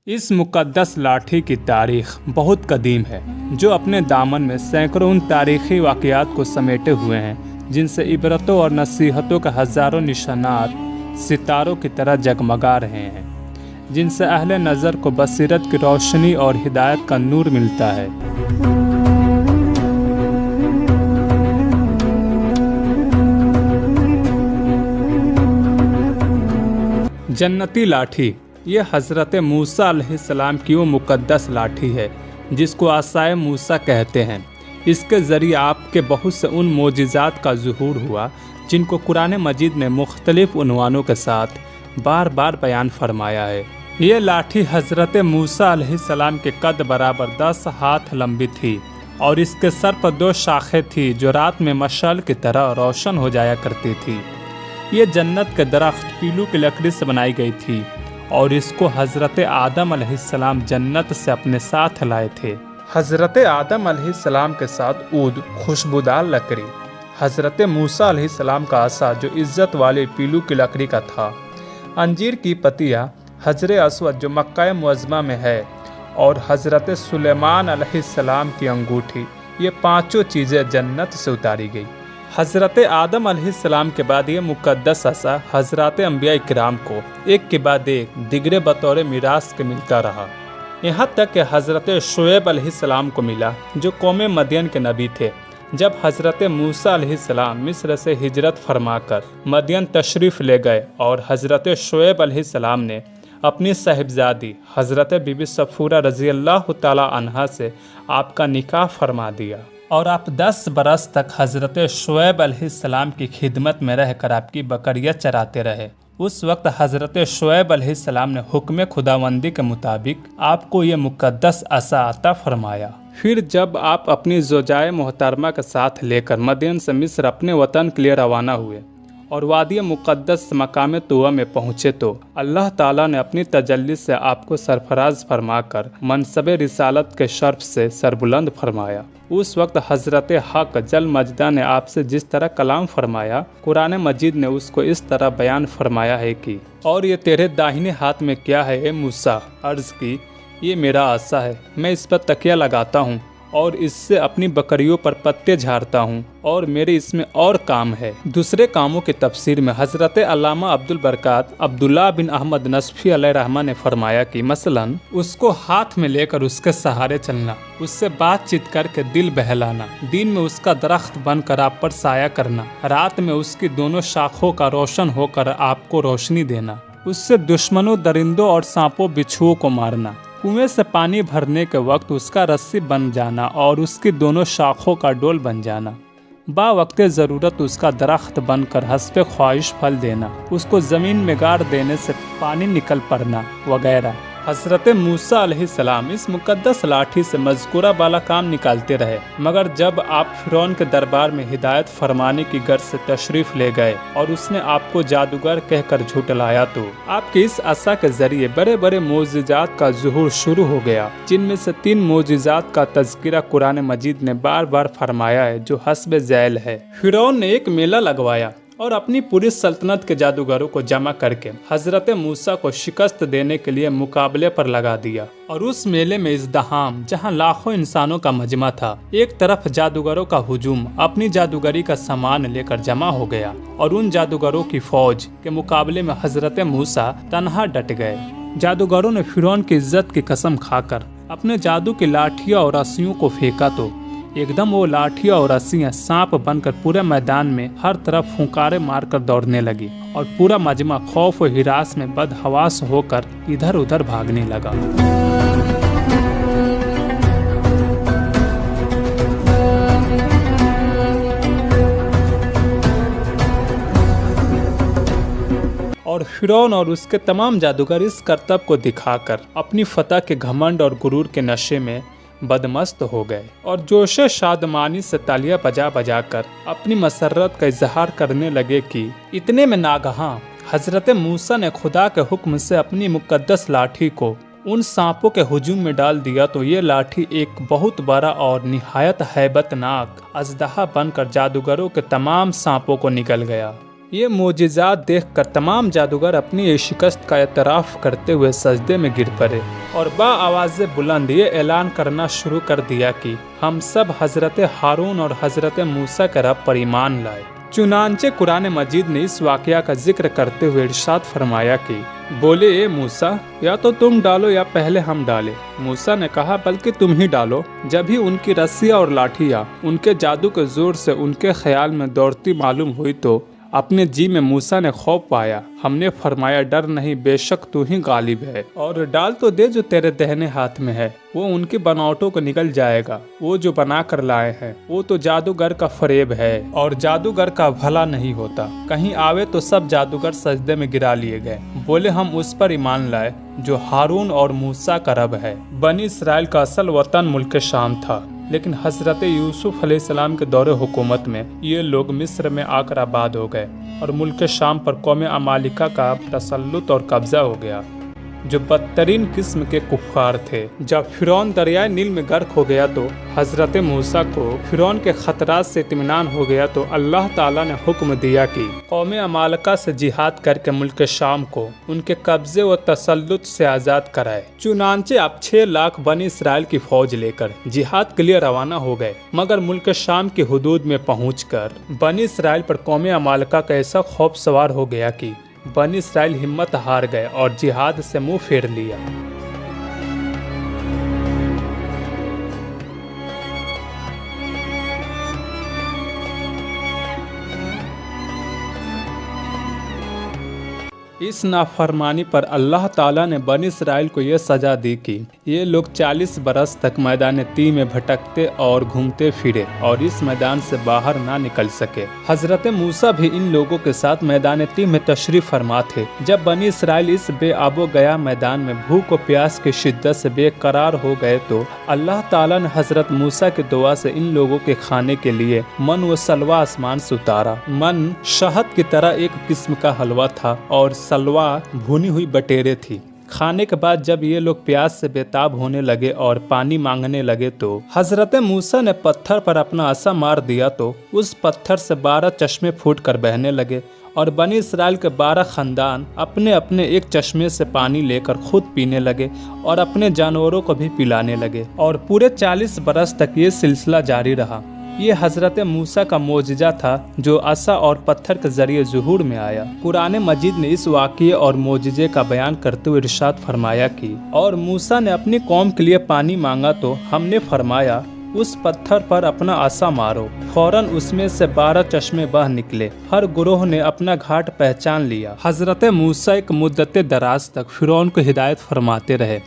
इस मुक़द्दस लाठी की तारीख़ बहुत कदीम है, जो अपने दामन में सैकड़ों उन तारीख़ी वाक़यात को समेटे हुए हैं जिनसे इबरतों और नसीहतों के हज़ारों निशानात सितारों की तरह जगमगा रहे हैं, जिनसे अहले नज़र को बसीरत की रोशनी और हिदायत का नूर मिलता है। जन्नती लाठी ये हज़रत मूसा अलैहिस्सलाम की वो मुक़द्दस लाठी है जिसको आसाए मूसा कहते हैं। इसके ज़रिए आपके बहुत से उन मोजिज़ात का ज़ुहूर हुआ जिनको कुरान मजीद ने मुख्तलिफ़ उन्वानों के साथ बार बार बयान फरमाया है। ये लाठी हज़रत मूसा अलैहिस्सलाम के कद बराबर 10 हाथ लंबी थी और इसके सर पर 2 शाखें थी जो रात में मशाल की तरह रोशन हो जाया करती थी। ये जन्नत के दरख्त पीलू की लकड़ी से बनाई गई थी और इसको हज़रत आदम अलैहिस्सलाम जन्नत से अपने साथ लाए थे। हज़रत आदम अलैहिस्सलाम के साथ ऊद खुशबूदार लकड़ी, हज़रत मूसा अलैहिस्सलाम का आसा जो इज़्ज़त वाले पीलू की लकड़ी का था, अंजीर की पत्तियाँ, हजर अस्वद जो मक्का मुअज़्ज़मा में है और हज़रत सुलेमान अलैहिस्सलाम की अंगूठी, ये 5 चीज़ें जन्नत से उतारी गई। हज़रत आदम अलैहिस्सलाम के बाद ये मुक़द्दस असा हज़रात अंबिया इकराम को एक के बाद एक दिगरे बतौर मीरास के मिलता रहा, यहाँ तक कि हज़रत शुएब अलैहिस्सलाम को मिला जो कौम मदियन के नबी थे। जब हज़रत मूसा अलैहिस्सलाम मिस्र से हिजरत फरमाकर मदियन तशरीफ़ ले गए और हज़रत शुएब अलैहिस्सलाम ने अपनी साहिबजादी हज़रत बीबी सफ़ूरा रज़ी अल्लाह ताला अन्हा से आपका निकाह फरमा दिया और आप 10 बरस तक हज़रत शुएब अलैहिस्सलाम की खिदमत में रहकर आपकी बकरियाँ चराते रहे। उस वक्त हज़रत शुएब अलैहिस्सलाम ने हुक्म खुदावंदी के मुताबिक आपको ये मुक़द्दस असा अता फरमाया। फिर जब आप अपनी ज़ौजाए मोहतरमा के साथ लेकर मदीन से मिस्र अपने वतन के लिए रवाना हुए और वादी मुक़द्दस मकाम तुआ में पहुँचे तो अल्लाह ताला ने अपनी तजल्ली से आपको सरफराज फरमाकर मनसब रिसालत के शर्फ से सरबुलंद फरमाया। उस वक्त हज़रत हक जल मजदा ने आपसे जिस तरह कलाम फरमाया, कुरान मजीद ने उसको इस तरह बयान फरमाया है कि और ये तेरे दाहिने हाथ में क्या है ए मूसा? अर्ज़ की ये मेरा आसा है, मैं इस पर तकिया लगाता हूँ और इससे अपनी बकरियों पर पत्ते झाड़ता हूँ और मेरे इसमें और काम है। दूसरे कामों की तफसीर में हज़रत अल्लामा अब्दुल बरकात अब्दुल्ला बिन अहमद नसफ़ी अलैहिर्रहमा ने फरमाया कि मसलन उसको हाथ में लेकर उसके सहारे चलना, उससे बातचीत करके दिल बहलाना, दिन में उसका दरख्त बनकर आप पर साया करना, रात में उसकी दोनों शाखों का रोशन होकर आपको रोशनी देना, उससे दुश्मनों, दरिंदों और सांपों बिच्छुओं को मारना, कुएं से पानी भरने के वक्त उसका रस्सी बन जाना और उसकी दोनों शाखों का डोल बन जाना, बावक्त ज़रूरत उसका दरख्त बनकर हस्बे ख्वाहिश फल देना, उसको ज़मीन में गाड़ देने से पानी निकल पड़ना वगैरह। हज़रत मूसा अलैहिस्सलाम इस मुक़द्दस लाठी से मज़कूरा बाला काम निकालते रहे, मगर जब आप फ़िरौन के दरबार में हिदायत फरमाने की गर्ज से तशरीफ़ ले गए और उसने आपको जादूगर कहकर झुठलाया तो आपके इस असा के ज़रिए बड़े बड़े मोजिज़ात का ज़ुहूर शुरू हो गया, जिनमें से 3 मोजिज़ात का तज़किरा कुरान मजीद ने बार बार फरमाया है जो हस्ब ज़ैल है। फ़िरौन ने एक मेला लगवाया और अपनी पूरी सल्तनत के जादूगरों को जमा करके हज़रत मूसा को शिकस्त देने के लिए मुकाबले पर लगा दिया और उस मेले में इज़्दहाम, जहां लाखों इंसानों का मजमा था, एक तरफ जादूगरों का हुजूम अपनी जादूगरी का सामान लेकर जमा हो गया और उन जादूगरों की फौज के मुकाबले में हज़रत मूसा तन्हा डट गए। जादूगरों ने फ़िरौन की इज्जत की कसम खाकर अपने जादू की लाठियाँ और रस्सियों को फेंका तो एकदम वो लाठियाँ और रस्सियाँ सांप बनकर पूरे मैदान में हर तरफ फुंकारे मारकर दौड़ने लगी और पूरा मजमा खौफ और हिरास में बदहवास होकर इधर उधर भागने लगा। और फ़िरौन और उसके तमाम जादूगर इस करतब को दिखाकर अपनी फतह के घमंड और गुरूर के नशे में बदमस्त हो गए और जोश शादमानी से तालियां बजा बजा कर अपनी मसरत का इजहार करने लगे कि इतने में नागहां हज़रत मूसा ने खुदा के हुक्म से अपनी मुक़द्दस लाठी को उन सांपों के हुजूम में डाल दिया तो ये लाठी एक बहुत बड़ा और निहायत हैबतनाक अजदहा बनकर जादूगरों के तमाम सांपों को निगल गया। ये मोजिज़ात देखकर तमाम जादूगर अपनी शिकस्त का एतराफ़ करते हुए सजदे में गिर पड़े और बाआवाज़ बुलंद ये ऐलान करना शुरू कर दिया कि हम सब हज़रत हारून और हज़रत मूसा के रब पर ईमान लाए। चुनांचे कुरान मजीद ने इस वाक़या का जिक्र करते हुए इरशाद फरमाया कि बोले, ए मूसा, या तो तुम डालो या पहले हम डालें। मूसा ने कहा, बल्कि तुम ही डालो। जब ही उनकी रस्सियाँ और लाठियाँ उनके जादू के जोर से उनके ख्याल में दौड़ती मालूम हुई तो अपने जी में मूसा ने खौफ पाया। हमने फरमाया, डर नहीं, बेशक तू ही गालिब है, और डाल तो दे जो तेरे दाहिने हाथ में है, वो उनकी बनावटों को निकल जाएगा। वो जो बना कर लाए हैं वो तो जादूगर का फरेब है, और जादूगर का भला नहीं होता। कहीं आवे तो सब जादूगर सजदे में गिरा लिए गए। बोले, हम उस पर ईमान लाए जो हारून और मूसा का रब है। बनी इसराइल का असल वतन मुल्क शाम था, लेकिन हज़रत यूसुफ अलैहिस्सलाम के दौरे हुकूमत में ये लोग मिस्र में आकर आबाद हो गए और मुल्क शाम पर कौम अमालिका का तसल्लुत और कब्जा हो गया, जो बदतरीन किस्म के कुफ्फार थे। जब फिरौन दरियाए नील में गर्क हो गया तो हज़रत मूसा को फिरौन के खतरात से इत्मीनान हो गया, तो अल्लाह ताला ने हुक्म दिया कि कौम अमालिका से जिहाद करके मुल्क शाम को उनके कब्जे व तसल्लुत से आज़ाद कराए। चुनांचे अब 6 लाख बनी इसराइल की फौज लेकर जिहाद के लिए रवाना हो गए, मगर मुल्क शाम की हुदूद में पहुंचकर बनी इसराइल पर कौम अमालिका का ऐसा खौफ सवार हो गया कि बनी इसराइल हिम्मत हार गए और जिहाद से मुंह फेर लिया। इस नाफरमानी पर अल्लाह ताला ने बनी इसराइल को यह सजा दी कि ये लोग 40 बरस तक मैदान ती में भटकते और घूमते फिरे और इस मैदान से बाहर ना निकल सके। हजरत मूसा भी इन लोगों के साथ मैदान ती में तशरीफ फरमा थे। जब बनी इसराइल इस बेआबो गया मैदान में भूख और प्यास की शिद्दत से बेकरार हो गए तो अल्लाह ताला ने हजरत मूसा की दुआ से इन लोगों के खाने के लिए मन व सलवा आसमान से उतारा। मन शहद की तरह एक किस्म का हलवा था और सलवा भुनी हुई बटेरे थी। खाने के बाद जब ये लोग प्यास से बेताब होने लगे और पानी मांगने लगे तो हजरत मूसा ने पत्थर पर अपना असा मार दिया तो उस पत्थर से 12 चश्मे फूट कर बहने लगे और बनी इसराइल के 12 खानदान अपने अपने एक चश्मे से पानी लेकर खुद पीने लगे और अपने जानवरों को भी पिलाने लगे और पूरे 40 बरस तक ये सिलसिला जारी रहा। ये हजरत मूसा का मोजिजा था जो असा और पत्थर के जरिए ज़ुहूर में आया। कुरान मजीद ने इस वाक़ये और मोजिजे का बयान करते हुए इरशाद फरमाया कि और मूसा ने अपनी कौम के लिए पानी मांगा तो हमने फरमाया उस पत्थर पर अपना आसा मारो। फौरन उसमें से 12 चश्मे बह निकले। हर गुरोह ने अपना घाट पहचान लिया। हजरत मूसा एक मुद्दत दराज तक फिरौन को हिदायत फरमाते रहे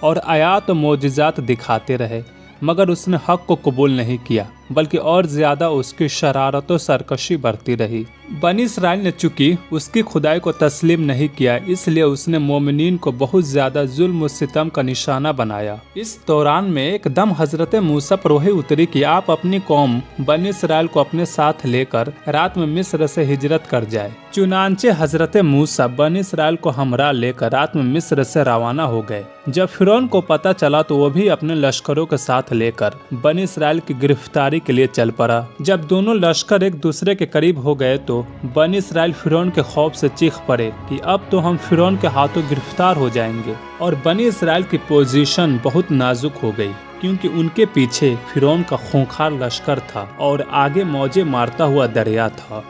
और आयात और मोजिज़ात दिखाते रहे, मगर उसने हक को कबूल नहीं किया बल्कि और ज्यादा उसकी शरारत और सरकशी बढ़ती रही। बनी इसराइल ने चूंकि उसकी खुदाई को तस्लीम नहीं किया, इसलिए उसने मोमिनीन को बहुत ज्यादा जुल्म और सितम का निशाना बनाया। इस दौरान में एकदम हजरत मूसा पर वही उतरी कि आप अपनी कौम बनी इसराइल को अपने साथ लेकर रात में मिस्र से हिजरत कर जाए। चुनांचे हजरत मूसा बनी इसराइल को हमरा लेकर रात में मिस्र से रवाना हो गए। जब फिरौन को पता चला तो वो भी अपने लश्करों के साथ लेकर बनी इसराइल की गिरफ्तारी के लिए चल पड़ा। जब दोनों लश्कर एक दूसरे के करीब हो गए तो बनी इसराइल फिरौन के खौफ से चीख पड़े कि अब तो हम फिरौन के हाथों गिरफ्तार हो जाएंगे। और बनी इसराइल की पोजीशन बहुत नाजुक हो गई क्योंकि उनके पीछे फिरौन का खूंखार लश्कर था और आगे मौजे मारता हुआ दरिया था।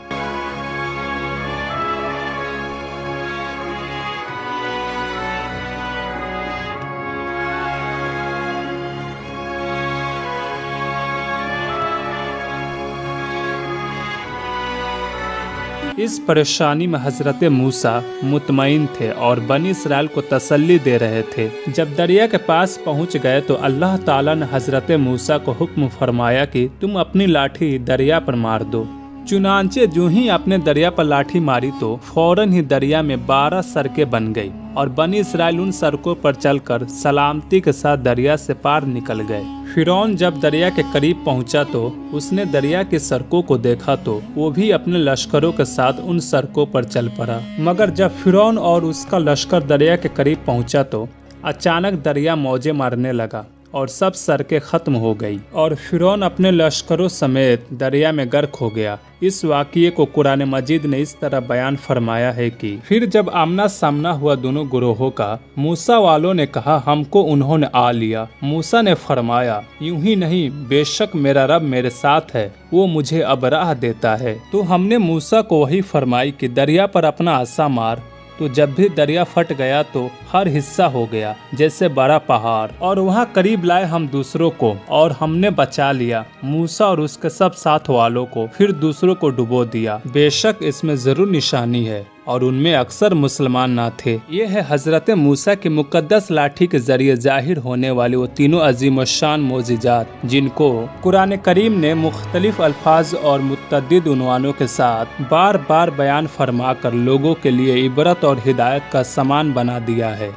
इस परेशानी में हजरत मूसा मुतमईन थे और बनी इसराइल को तसल्ली दे रहे थे। जब दरिया के पास पहुंच गए तो अल्लाह ताला ने हजरत मूसा को हुक्म फरमाया कि तुम अपनी लाठी दरिया पर मार दो। चुनांचे जो ही अपने दरिया पर लाठी मारी तो फौरन ही दरिया में 12 सड़कें बन गई और बनी इसराइल उन सड़कों पर चलकर सलामती के साथ दरिया से पार निकल गए। फिरौन जब दरिया के करीब पहुंचा तो उसने दरिया की सड़कों को देखा तो वो भी अपने लश्करों के साथ उन सड़कों पर चल पड़ा। मगर जब फिरौन और उसका लश्कर दरिया के करीब पहुंचा तो अचानक दरिया मौजे मारने लगा और सब सड़कें खत्म हो गई और फिरौन अपने लश्करों समेत दरिया में गर्क हो गया। इस वाक़ये को कुरान मजीद ने इस तरह बयान फरमाया है कि फिर जब आमना सामना हुआ दोनों गुरोहों का, मूसा वालों ने कहा हमको उन्होंने आ लिया। मूसा ने फरमाया यूं ही नहीं, बेशक मेरा रब मेरे साथ है, वो मुझे अब राह देता है। तो हमने मूसा को वही फरमाई कि दरिया पर अपना आसा मार। तो जब भी दरिया फट गया तो हर हिस्सा हो गया जैसे बड़ा पहाड़, और वहाँ करीब लाए हम दूसरों को और हमने बचा लिया मूसा और उसके सब साथ वालों को, फिर दूसरों को डुबो दिया। बेशक इसमें जरूर निशानी है और उनमें अक्सर मुसलमान ना थे। ये है हजरत मूसा की मुकद्दस लाठी के जरिए जाहिर होने वाले वो तीनों अजीम शान मोजिजात, जिनको कुरान करीम ने मुख्तलिफ अल्फाज और मुतअद्दिद उन्वानों के साथ बार बार बयान फरमा कर लोगों के लिए इबरत और हिदायत का सामान बना दिया है।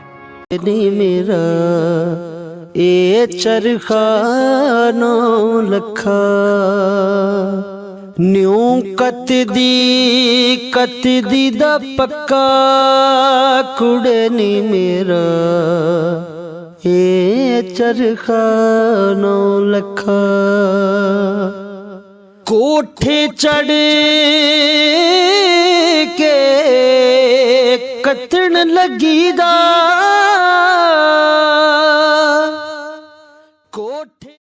मेरा ए चरखा नौ लखा न्यू कत दी दा पक्का कुड़े नी मेरा ए चरखा नौ लखा कोठे चढ़ के कतण लगी दा